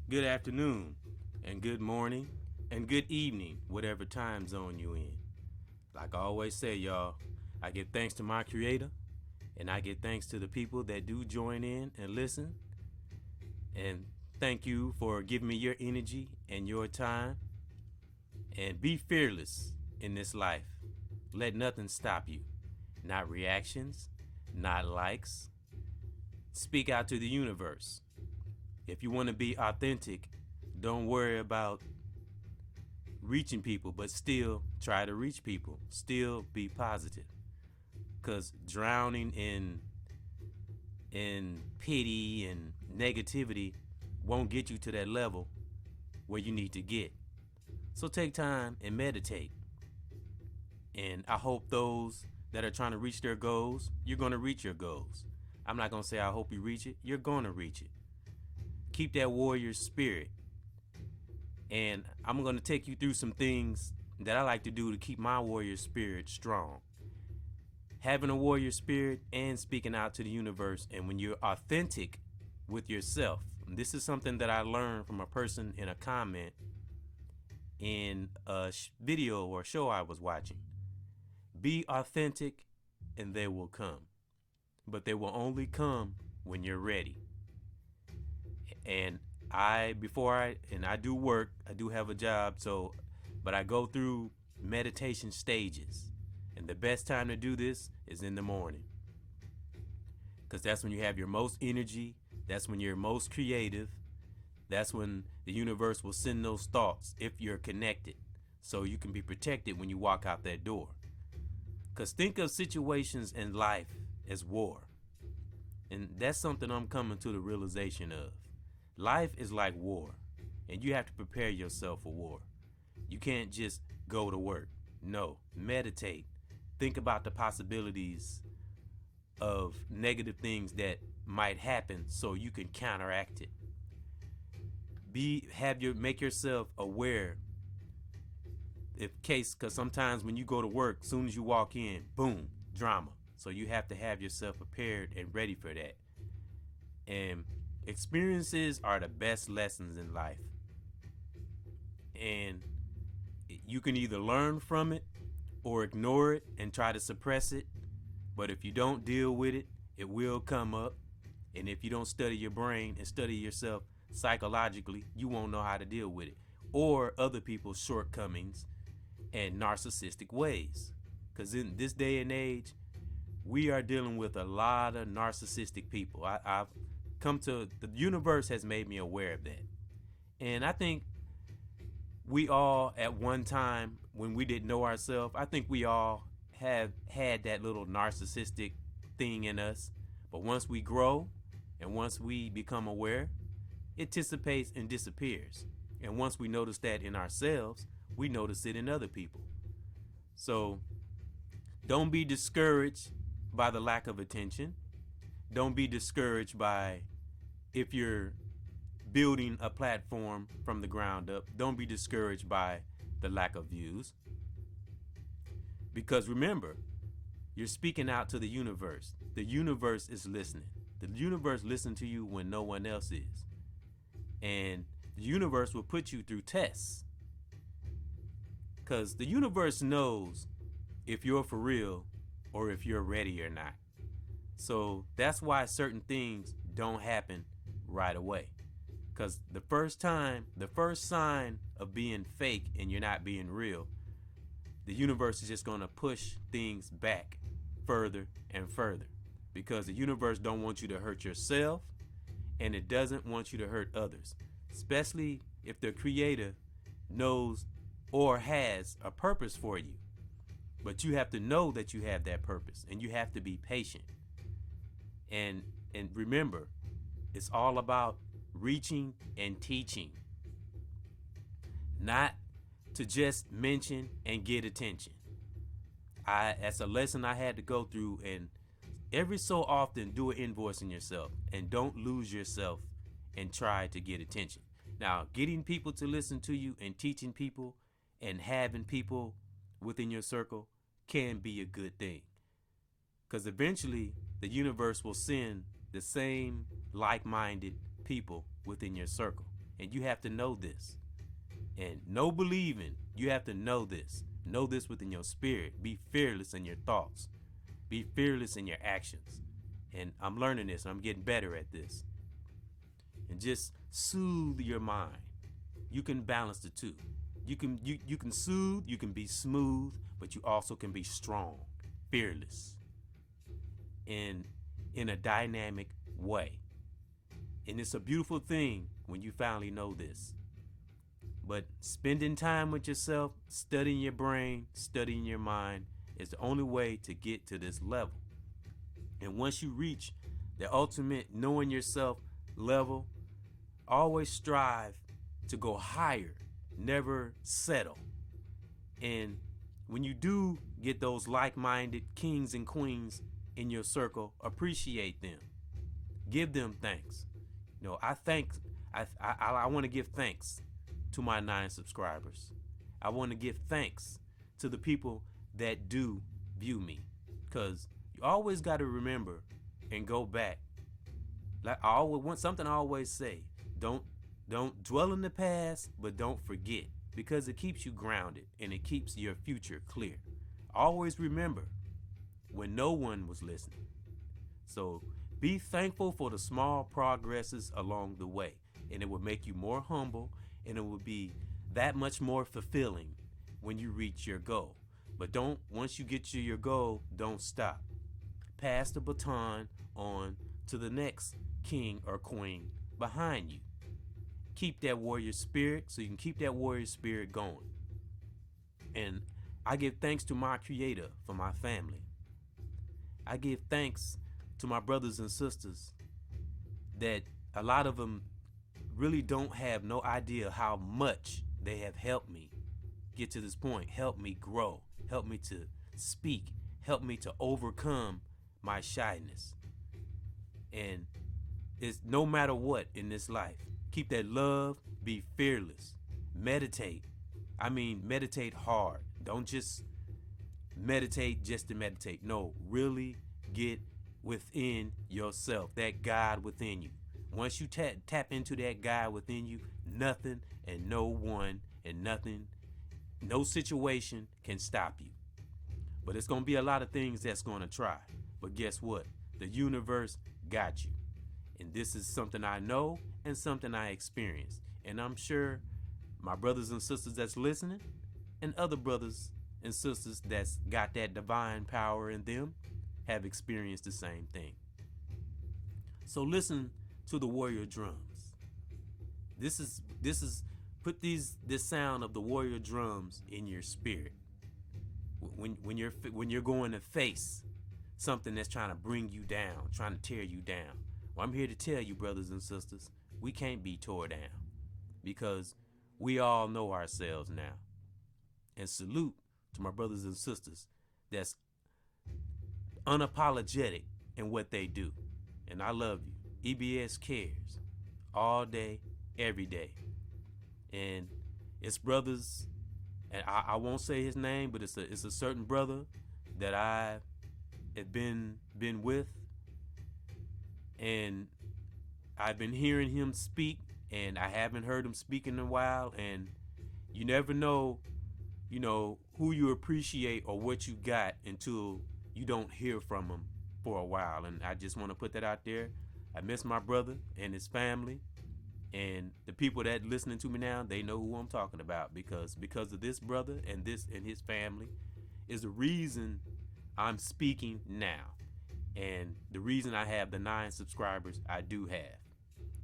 good afternoon, and good morning, and good evening, whatever time zone you in. Like I always say, y'all, I give thanks to my creator, and I give thanks to the people that do join in and listen. And thank you for giving me your energy and your time. And be fearless in this life. Let nothing stop you. Not reactions, not likes. Speak out to the universe. If you want to be authentic, don't worry about reaching people, but still try to reach people. Still be positive. Cause drowning in pity and negativity won't get you to that level where you need to get. So take time and meditate. And I hope those that are trying to reach their goals, you're gonna reach your goals. I'm not gonna say I hope you reach it, you're gonna reach it. Keep that warrior spirit. And I'm gonna take you through some things that I like to do to keep my warrior spirit strong. Having a warrior spirit and speaking out to the universe, and when you're authentic with yourself, this is something that I learned from a person in a comment in a video or show I was watching. Be authentic and they will come, but they will only come when you're ready. And I do work, I do have a job, but I go through meditation stages. And the best time to do this is in the morning. Because that's when you have your most energy, that's when you're most creative, that's when the universe will send those thoughts if you're connected. So you can be protected when you walk out that door. Because think of situations in life as war. And that's something I'm coming to the realization of. Life is like war, and you have to prepare yourself for war. You can't just go to work. No, meditate. Think about the possibilities of negative things that might happen so you can counteract it. Make yourself aware because sometimes when you go to work, soon as you walk in, boom, drama. So you have to have yourself prepared and ready for that. And experiences are the best lessons in life. And you can either learn from it or ignore it and try to suppress it. But if you don't deal with it, it will come up. And if you don't study your brain and study yourself psychologically, you won't know how to deal with it. Or other people's shortcomings and narcissistic ways. Because in this day and age, we are dealing with a lot of narcissistic people. I've come to, the universe has made me aware of that. And I think we all, at one time, when we didn't know ourselves, I think we all have had that little narcissistic thing in us. But once we grow and once we become aware, it dissipates and disappears. And once we notice that in ourselves, we notice it in other people. So don't be discouraged by the lack of attention. Don't be discouraged by if you're building a platform from the ground up. Don't be discouraged by the lack of views. Because remember, you're speaking out to the universe. The universe is listening. The universe listens to you when no one else is. And the universe will put you through tests. Because the universe knows if you're for real or if you're ready or not. So that's why certain things don't happen right away. Because the first sign of being fake and you're not being real, the universe is just going to push things back further and further. Because the universe don't want you to hurt yourself and it doesn't want you to hurt others. Especially if the creator knows or has a purpose for you. But you have to know that you have that purpose and you have to be patient. And remember, it's all about reaching and teaching. Not to just mention and get attention. That's a lesson I had to go through, and every so often do an invoice in yourself and don't lose yourself and try to get attention. Now, getting people to listen to you and teaching people and having people within your circle can be a good thing. Because eventually the universe will send the same like-minded people within your circle. And you have to know this. And no believing, you have to know this. Know this within your spirit. Be fearless in your thoughts. Be fearless in your actions. And I'm learning this, and I'm getting better at this. And just soothe your mind. You can balance the two. You can soothe, you can be smooth, but you also can be strong, fearless, and in a dynamic way. And it's a beautiful thing when you finally know this. But spending time with yourself, studying your brain, studying your mind is the only way to get to this level. And once you reach the ultimate knowing yourself level, always strive to go higher, never settle. And when you do get those like-minded kings and queens in your circle, appreciate them. Give them thanks. You know, I want to give thanks to my 9 subscribers. I want to give thanks to the people that do view me, because you always got to remember and go back. Like I always say, don't dwell in the past, but don't forget, because it keeps you grounded and it keeps your future clear. Always remember when no one was listening. So be thankful for the small progresses along the way, and it will make you more humble, and it will be that much more fulfilling when you reach your goal. But once you get to your goal, don't stop. Pass the baton on to the next king or queen behind you. Keep that warrior spirit, so you can keep that warrior spirit going. And I give thanks to my Creator for my family. I give thanks to my brothers and sisters that a lot of them really don't have no idea how much they have helped me get to this point, help me grow, help me to speak, help me to overcome my shyness. And it's no matter what in this life, keep that love, be fearless, meditate. I mean, meditate hard. Don't just meditate just to meditate. No, really get within yourself, that God within you. Once you tap into that God within you, nothing and no one and nothing, no situation can stop you. But it's going to be a lot of things that's going to try. But guess what? The universe got you. And this is something I know and something I experienced. And I'm sure my brothers and sisters that's listening and other brothers and sisters that's got that divine power in them have experienced the same thing. So listen to the warrior drums. This is put this sound of the warrior drums in your spirit. When you're going to face something that's trying to bring you down, trying to tear you down. Well, I'm here to tell you, brothers and sisters, we can't be tore down, because we all know ourselves now. And salute to my brothers and sisters that's unapologetic in what they do. And I love you. EBS cares all day, every day. And it's brothers, and I won't say his name, but it's a certain brother that I have been with, and I've been hearing him speak, and I haven't heard him speak in a while. And you never know, who you appreciate or what you got until you don't hear from him for a while. And I just want to put that out there. I miss my brother and his family, and the people that listening to me now, they know who I'm talking about, because of this brother and his family is the reason I'm speaking now, and the reason I have the 9 subscribers I do have,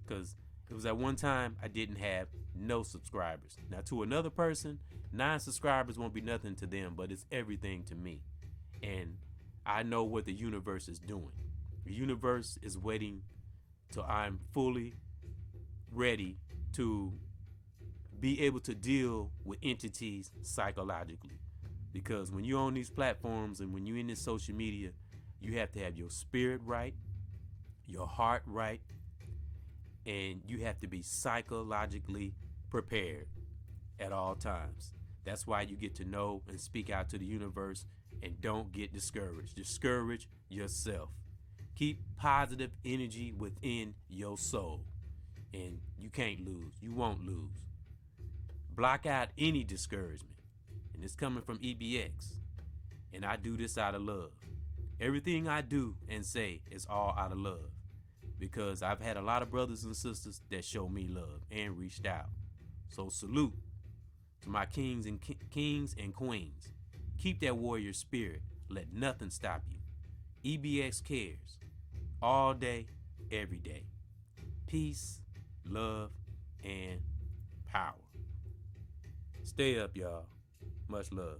because it was at one time I didn't have no subscribers. Now to another person, 9 subscribers won't be nothing to them, but it's everything to me. And I know what the universe is doing. The universe is waiting till I'm fully ready to be able to deal with entities psychologically. Because when you're on these platforms and when you're in this social media, you have to have your spirit right, your heart right, and you have to be psychologically prepared at all times. That's why you get to know and speak out to the universe, and don't get discouraged. Discourage yourself. Keep positive energy within your soul. and you can't lose. You won't lose. Block out any discouragement. And it's coming from EBX. And I do this out of love. Everything I do and say is all out of love. Because I've had a lot of brothers and sisters that show me love and reached out. So salute to my kings and queens. Keep that warrior spirit. Let nothing stop you. EBX cares. All day, every day. Peace, love, and power. Stay up, y'all. Much love.